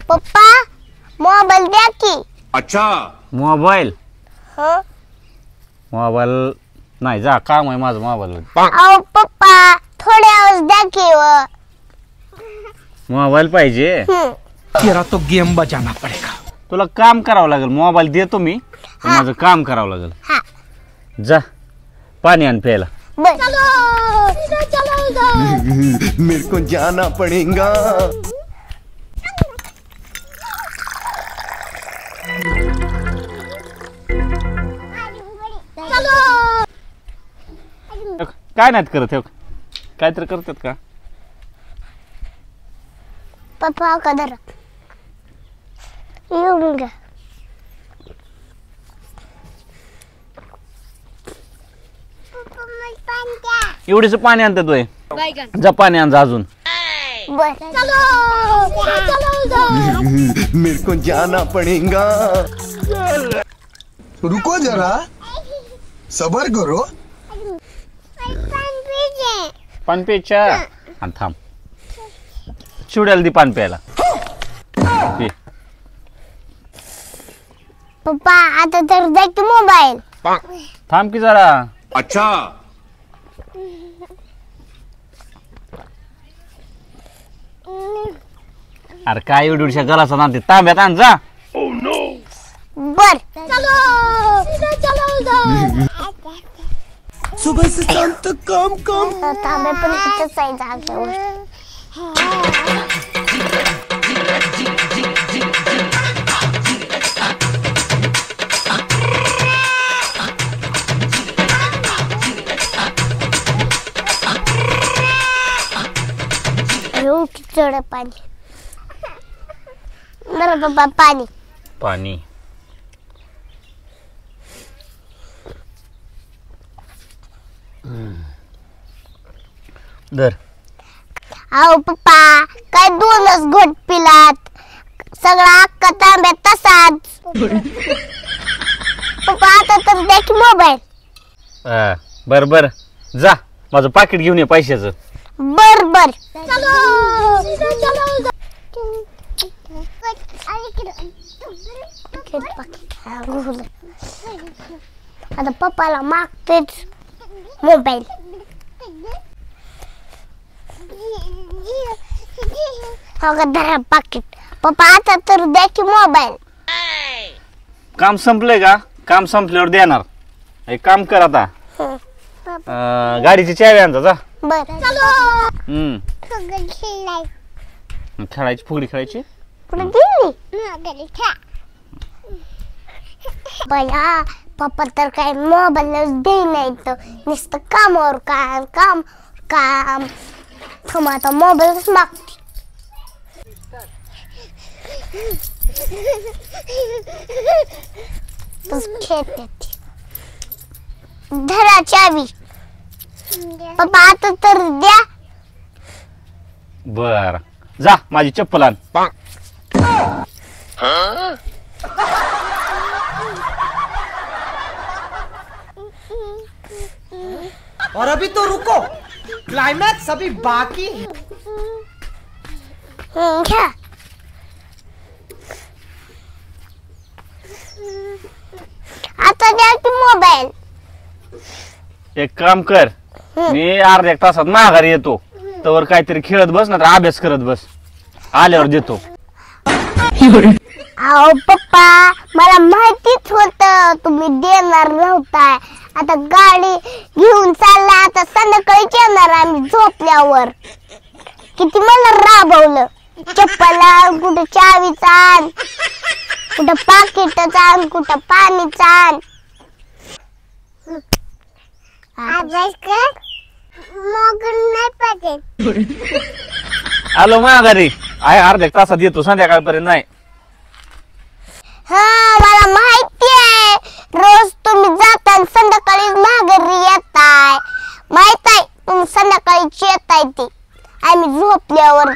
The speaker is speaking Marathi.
पप्पा मोबाईल द्या की. अच्छा मोबाईल हो मोबाईल नाही जा काम आहे माझं मोबाईल अहो पप्पा थोड्या वेळ द्या की मोबाईल पाहिजे. तेरा तो गेम बजाना पड़ेगा. तुला काम करावं लागेल. मोबाईल देतो मी पण माझं काम करावं लागेल. हा जा पाणी आण प्यायला. मेरे को जाना पड़ेगा. काय नाहीत करत हे काहीतरी करतात का. पप्पा कदर येऊन ग. एवढीच पाणी आणतात तोय. जा पाणी आण जा अजून. मेरे को जाना पड़ेगा. रुको जरा सबर करो. पाणी प्यायच्या आणि थांब चिवड्याला दी पाणी प्यायला. पी. पप्पा आता तर द्या की मोबाईल. थांब की जरा. अच्छा अरे काय एवढ्या गलासा नांदते तांब्यात आण जा. बर सुबह से शाम तक काम काम. तांबे पण तिथंच आहे जागेवर. चढ पाणी. बरं पप्पा पाणी. पाणी धर. अहो पप्पा काय दोनच घोट पिलात सगळा अख्खा तांब्यात तसाच. पप्पा आता तर द्या की मोबाईल. बर बर जा माझं पाकिट घेऊन ये पैशाचं. बर बर आता पप्पाला मागतेच मोबाईल. धरा पाकिट. पप्पा आता तर द्या की मोबाईल. काम संपलंय का. काम संपल्यावर देणार. एक काम कर आता गाडीची चावी आणता जा. बर खेळायची फुगडी खेळायची. बया पप्पा तर काय मोबाईल दे नाही तर नुसतं कामावर काम काम काम. थांब आता मोबाईलच मागते. खेळते धरा चावी. पप्पा आता तर द्या. बर जा माझी चप्पल आण. और अभी तो रुको क्लाइमैक्स अभी बाकी है. घ्या. आता द्या की मोबाईल. एक काम कर मी अर्ध्या एक तासात माघारी येतो. तर काहीतरी खेळत बस ना तर अभ्यास करत बस. आल्यावर देतो. अहो पप्पा मला माहितीच होत तुम्ही देणार नव्हता. आता गाडी घेऊन चालला. आता संध्याकाळीच येणार आम्ही झोपल्यावर. किती मला राबवलं. चप्पल आण कुठं चावीचा आण कुठं पाकिटचा आण कुठं पाणीचा आण. अभ्यास कर मग नाही पाहिजे. आलो माघारी आहे. अर्ध्या एक तासात येतो संध्याकाळपर्यंत नाही. हा मला माहिती आहे. रोज तुम्ही जाता संध्याकाळी माघारी येताय. माहित आहे तुम्ही संध्याकाळीच येताय ते आम्ही झोपल्यावर.